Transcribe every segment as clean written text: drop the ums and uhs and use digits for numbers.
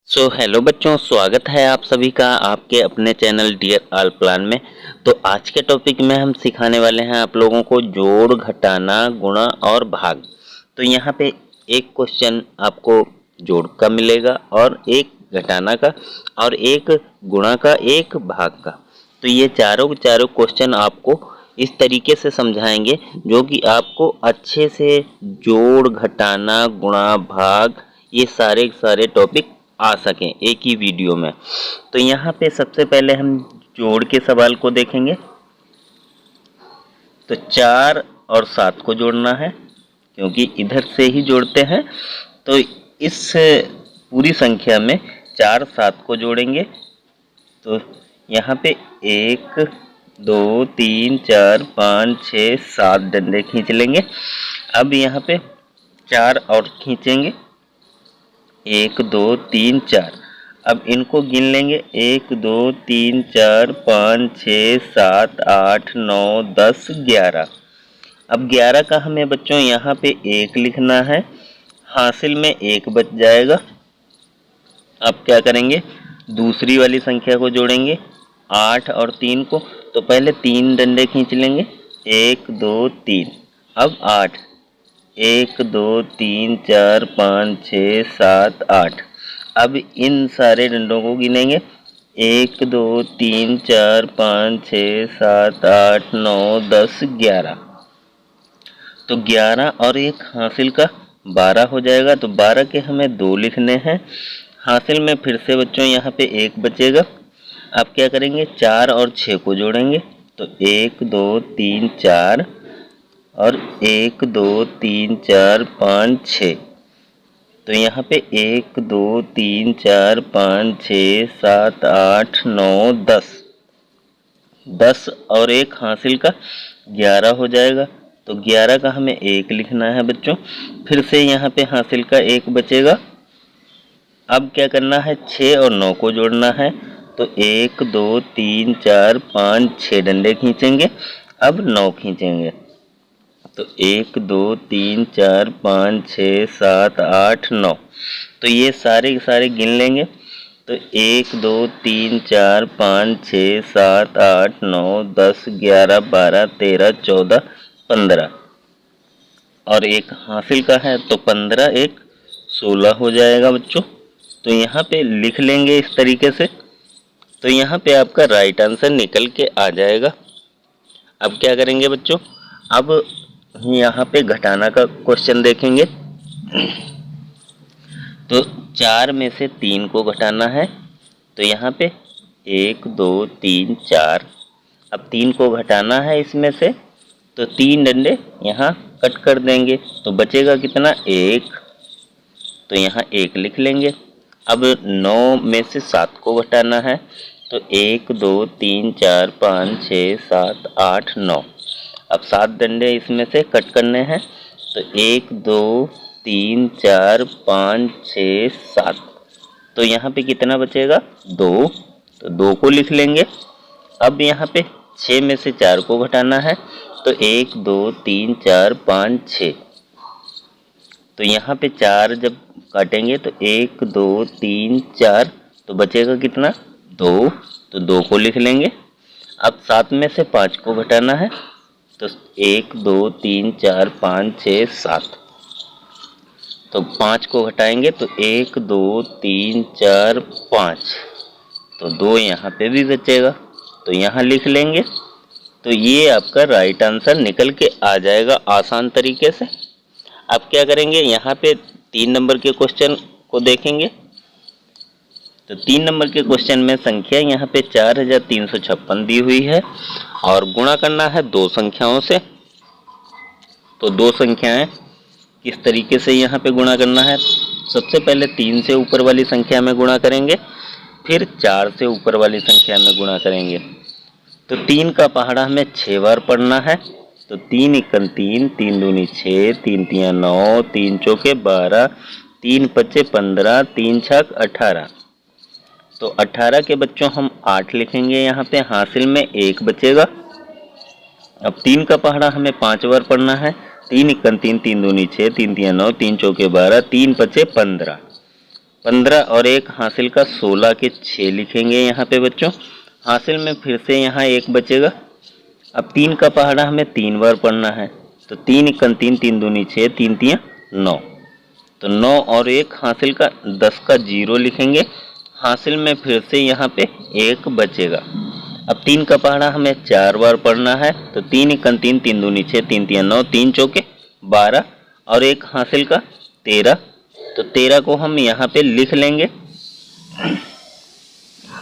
Hello बच्चों, स्वागत है आप सभी का आपके अपने चैनल डियर ऑल प्लान में। तो आज के टॉपिक में हम सिखाने वाले हैं आप लोगों को जोड़, घटाना, गुणा और भाग। तो यहाँ पे एक क्वेश्चन आपको जोड़ का मिलेगा और एक घटाना का और एक गुणा का, एक भाग का। तो ये चारों के चारों क्वेश्चन आपको इस तरीके से समझाएंगे जो कि आपको अच्छे से जोड़, घटाना, गुणा, भाग ये सारे टॉपिक आ सकें एक ही वीडियो में। तो यहाँ पे सबसे पहले हम जोड़ के सवाल को देखेंगे। तो 4 और 7 को जोड़ना है क्योंकि इधर से ही जोड़ते हैं। तो इस पूरी संख्या में 4 7 को जोड़ेंगे। तो यहाँ पे 1 2 3 4 5 6 7 डंडे खींच लेंगे। अब यहाँ पे 4 और खींचेंगे, 1 2 3 4। अब इनको गिन लेंगे, 1 2 3 4 5 6 7 8 9 10 11। अब 11 का हमें बच्चों यहाँ पे 1 लिखना है, हासिल में 1 बच जाएगा। अब क्या करेंगे, दूसरी वाली संख्या को जोड़ेंगे 8 और 3 को। तो पहले 3 डंडे खींच लेंगे, 1 2 3। अब 8, 1 2 3 4 5 6 7 8। अब इन सारे डंडों को गिनेंगे, 1 2 3 4 5 6 7 8 9 10 11। तो 11 और 1 हासिल का 12 हो जाएगा। तो 12 के हमें 2 लिखने हैं, हासिल में फिर से बच्चों यहाँ पे 1 बचेगा। अब क्या करेंगे, 4 और 6 को जोड़ेंगे। तो 1 2 3 4 और 1 2 3 4 5 6। तो यहाँ पे 1 2 3 4 5 6 7 8 9 10। 10 और 1 हासिल का 11 हो जाएगा। तो 11 का हमें 1 लिखना है बच्चों, फिर से यहाँ पे हासिल का 1 बचेगा। अब क्या करना है, 6 और 9 को जोड़ना है। तो 1 2 3 4 5 6 डंडे खींचेंगे। अब 9 खींचेंगे। तो 1 2 3 4 5 6 7 8 9। तो ये सारे के सारे गिन लेंगे। तो 1 2 3 4 5 6 7 8 9 10 11 12 13 14 15 और 1 हासिल का है। तो 15 1 16 हो जाएगा बच्चों। तो यहाँ पे लिख लेंगे इस तरीके से। तो यहाँ पे आपका राइट आंसर निकल के आ जाएगा। अब क्या करेंगे बच्चों, अब यहाँ पे घटाना का क्वेश्चन देखेंगे। तो 4 में से 3 को घटाना है। तो यहाँ पे 1 2 3 4। अब 3 को घटाना है इसमें से, तो 3 डंडे यहाँ कट कर देंगे। तो बचेगा कितना, 1। तो यहाँ 1 लिख लेंगे। अब 9 में से 7 को घटाना है। तो 1 2 3 4 5 6 7 8 9। अब 7 डंडे इसमें से कट करने हैं। तो 1 2 3 4 5 6 7। तो यहाँ पे कितना बचेगा, 2। तो 2 को लिख लेंगे। अब यहाँ पे 6 में से 4 को घटाना है। तो 1 2 3 4 5 6। तो यहाँ पे 4 जब काटेंगे तो 1 2 3 4। तो बचेगा कितना, 2। तो 2 को लिख लेंगे। अब 7 में से 5 को घटाना है। तो 1 2 3 4 5 6 7। तो 5 को घटाएंगे तो 1 2 3 4 5। तो 2 यहाँ पे भी बचेगा। तो यहाँ लिख लेंगे। तो ये आपका राइट आंसर निकल के आ जाएगा आसान तरीके से। अब क्या करेंगे, यहाँ पे 3 नंबर के क्वेश्चन को देखेंगे। तो 3 नंबर के क्वेश्चन में संख्या यहाँ पे 4356 दी हुई है और गुणा करना है 2 संख्याओं से। तो 2 संख्याएं किस तरीके से यहाँ पे गुणा करना है, सबसे पहले 3 से ऊपर वाली संख्या में गुणा करेंगे, फिर 4 से ऊपर वाली संख्या में गुणा करेंगे। तो 3 का पहाड़ा हमें 6 बार पढ़ना है। तो 3 एकम 3, 3 दूनी 6, 3 तियां 9, 3 चौके 12, 3 पचे 15, 3 छक 18। तो 18 के बच्चों हम 8 लिखेंगे, यहाँ पे हासिल में 1 बचेगा। अब 3 का पहाड़ा हमें 5 बार पढ़ना है। 3 एकम 3, 3 दूनी 6, 3 तियां 9, 3 चौके 12, 3 पचे 15। 15 और 1 हासिल का 16 के 6 लिखेंगे यहाँ पे बच्चों। हासिल में फिर से यहाँ 1 बचेगा। अब 3 का पहाड़ा हमें 3 बार पढ़ना है, तो 3 1 3, 3 दूनी 6, 3 3 9, तो 9 और 1 हासिल का 10 का 0 लिखेंगे। हासिल में फिर से यहाँ पे 1 बचेगा। अब 3 का पहाड़ा हमें 4 बार पढ़ना है, तो 3 1 3, 3 दूनी 6, 3 3 9, 3 चौके 12 और 1 हासिल का 13, तो 13 को हम यहाँ पे लिख लेंगे।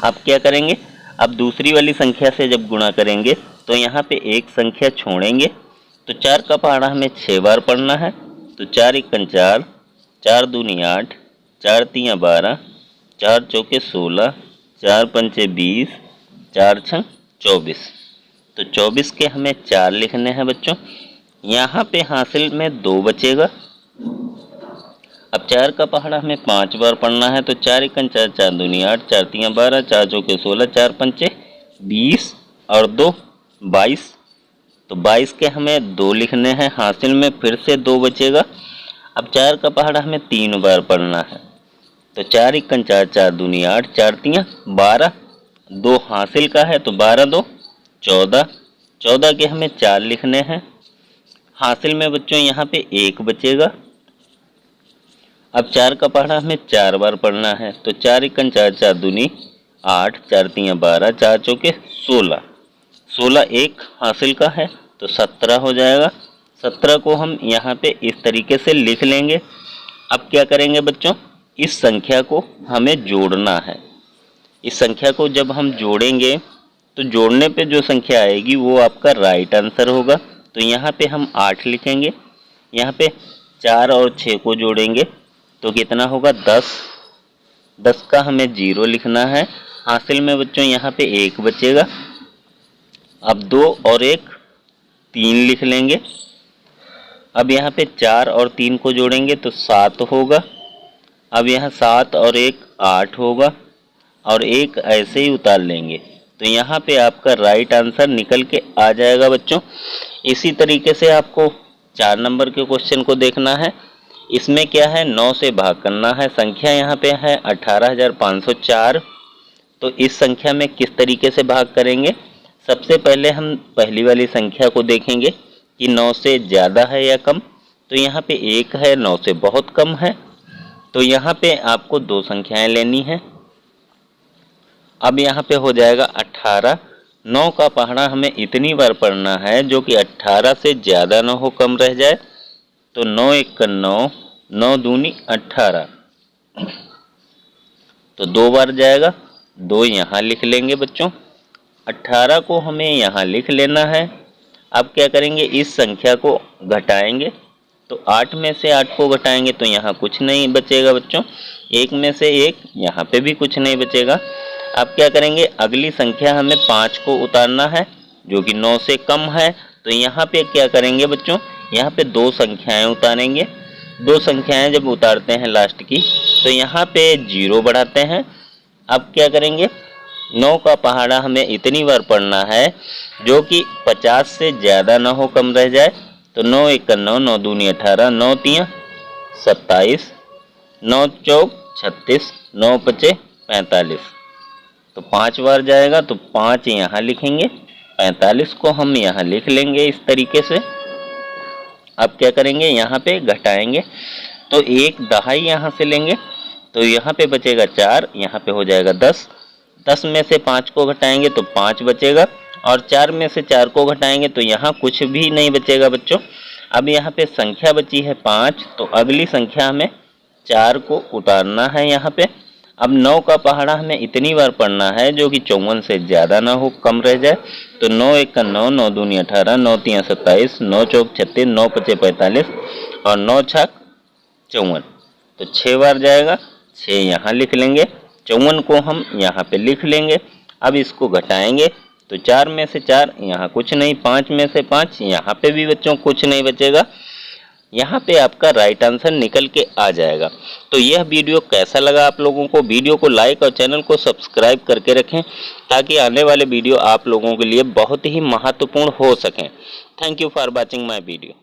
अब क्या करेंगे, अब दूसरी वाली संख्या से जब गुणा करेंगे तो यहाँ पे एक संख्या छोड़ेंगे, तो 4 का पहाड़ा हमें 6 बार पढ़ना है, तो 4 1 4, 4 दूनी 8, 4 3 12, 4 चौके 16, 4 पंचे 20, 4 6 24, तो 24 के हमें 4 लिखने हैं बच्चों। यहाँ पे हासिल में 2 बचेगा। अब 4 का पहाड़ा हमें 5 बार पढ़ना है, तो 4 1 4, 4 दूनी 8, 4 3 12, 4 चौके 16, 4 पंचे 20 और 2 22, तो 22 के हमें 2 लिखने हैं। हासिल में फिर से 2 बचेगा। अब 4 का पहाड़ा हमें 3 बार पढ़ना है, तो 4 1 4, 4 दूनी 8, 4 3 12, 2 हासिल का है, तो 12 2 14, 14 के हमें 4 लिखने हैं। हासिल में बच्चों यहाँ पे 1 बचेगा। अब 4 का पहाड़ा हमें 4 बार पढ़ना है, तो 4 1 4, 4 दूनी 8, 4 3 12, 4 चौके 16, 16 1 हासिल का है, तो 17 हो जाएगा। 17 को हम यहाँ पे इस तरीके से लिख लेंगे। अब क्या करेंगे बच्चों, इस संख्या को हमें जोड़ना है। इस संख्या को जब हम जोड़ेंगे तो जोड़ने पे जो संख्या आएगी वो आपका राइट आंसर होगा। तो यहाँ पे हम 8 लिखेंगे, यहाँ पे 4 और 6 को जोड़ेंगे तो कितना होगा 10, 10 का हमें 0 लिखना है। हासिल में बच्चों यहाँ पे 1 बचेगा। अब 2 और 1 3 लिख लेंगे। अब यहाँ पे 4 और 3 को जोड़ेंगे तो 7 होगा। अब यहाँ 7 और 1 8 होगा और 1 ऐसे ही उतार लेंगे, तो यहाँ पे आपका राइट आंसर निकल के आ जाएगा बच्चों। इसी तरीके से आपको 4 नंबर के क्वेश्चन को देखना है। इसमें क्या है, 9 से भाग करना है। संख्या यहाँ पे है 18,504। तो इस संख्या में किस तरीके से भाग करेंगे, सबसे पहले हम पहली वाली संख्या को देखेंगे कि 9 से ज़्यादा है या कम। तो यहाँ पे 1 है, 9 से बहुत कम है, तो यहाँ पे आपको 2 संख्याएं लेनी है। अब यहाँ पे हो जाएगा 18। 9 का पहाड़ा हमें इतनी बार पढ़ना है जो कि 18 से ज़्यादा ना हो, कम रह जाए। तो 9 1 9, 9 दूनी 18, तो 2 बार जाएगा, 2 यहाँ लिख लेंगे बच्चों। 18 को हमें यहाँ लिख लेना है। अब क्या करेंगे, इस संख्या को घटाएंगे, तो 8 में से 8 को घटाएंगे तो यहाँ कुछ नहीं बचेगा बच्चों। 1 में से 1, यहाँ पे भी कुछ नहीं बचेगा। अब क्या करेंगे, अगली संख्या हमें 5 को उतारना है जो कि 9 से कम है। तो यहाँ पे क्या करेंगे बच्चों, यहाँ पे 2 संख्याएं उतारेंगे। 2 संख्याएं जब उतारते हैं लास्ट की, तो यहाँ पे 0 बढ़ाते हैं। अब क्या करेंगे, 9 का पहाड़ा हमें इतनी बार पढ़ना है जो कि 50 से ज़्यादा ना हो, कम रह जाए। तो 9 1 9, 9 दूनी 18, 9 3 27, 9 चौक 36, 9 पचे 45, तो 5 बार जाएगा, तो 5 यहाँ लिखेंगे, 45 को हम यहाँ लिख लेंगे इस तरीके से। अब क्या करेंगे, यहाँ पे घटाएंगे, तो 1 दहाई यहाँ से लेंगे, तो यहाँ पे बचेगा 4, यहाँ पे हो जाएगा 10। 10 में से 5 को घटाएंगे तो 5 बचेगा, और 4 में से 4 को घटाएंगे तो यहाँ कुछ भी नहीं बचेगा बच्चों। अब यहाँ पे संख्या बची है 5, तो अगली संख्या हमें 4 को उतारना है यहाँ पे। अब 9 का पहाड़ा हमें इतनी बार पढ़ना है जो कि 54 से ज़्यादा ना हो, कम रह जाए। तो 9 1 9, 9 दूनी 18, 9 3 27, 9 चौक 36, 9 पचे 45 और 9 छक 54, तो 6 बार जाएगा, 6 यहाँ लिख लेंगे। 54 को हम यहाँ पे लिख लेंगे। अब इसको घटाएंगे, तो 4 में से 4, यहाँ कुछ नहीं, 5 में से 5, यहाँ पे भी बच्चों कुछ नहीं बचेगा। यहाँ पे आपका राइट आंसर निकल के आ जाएगा। तो यह वीडियो कैसा लगा आप लोगों को, वीडियो को लाइक और चैनल को सब्सक्राइब करके रखें ताकि आने वाले वीडियो आप लोगों के लिए बहुत ही महत्वपूर्ण हो सकें। Thank you for watching my video.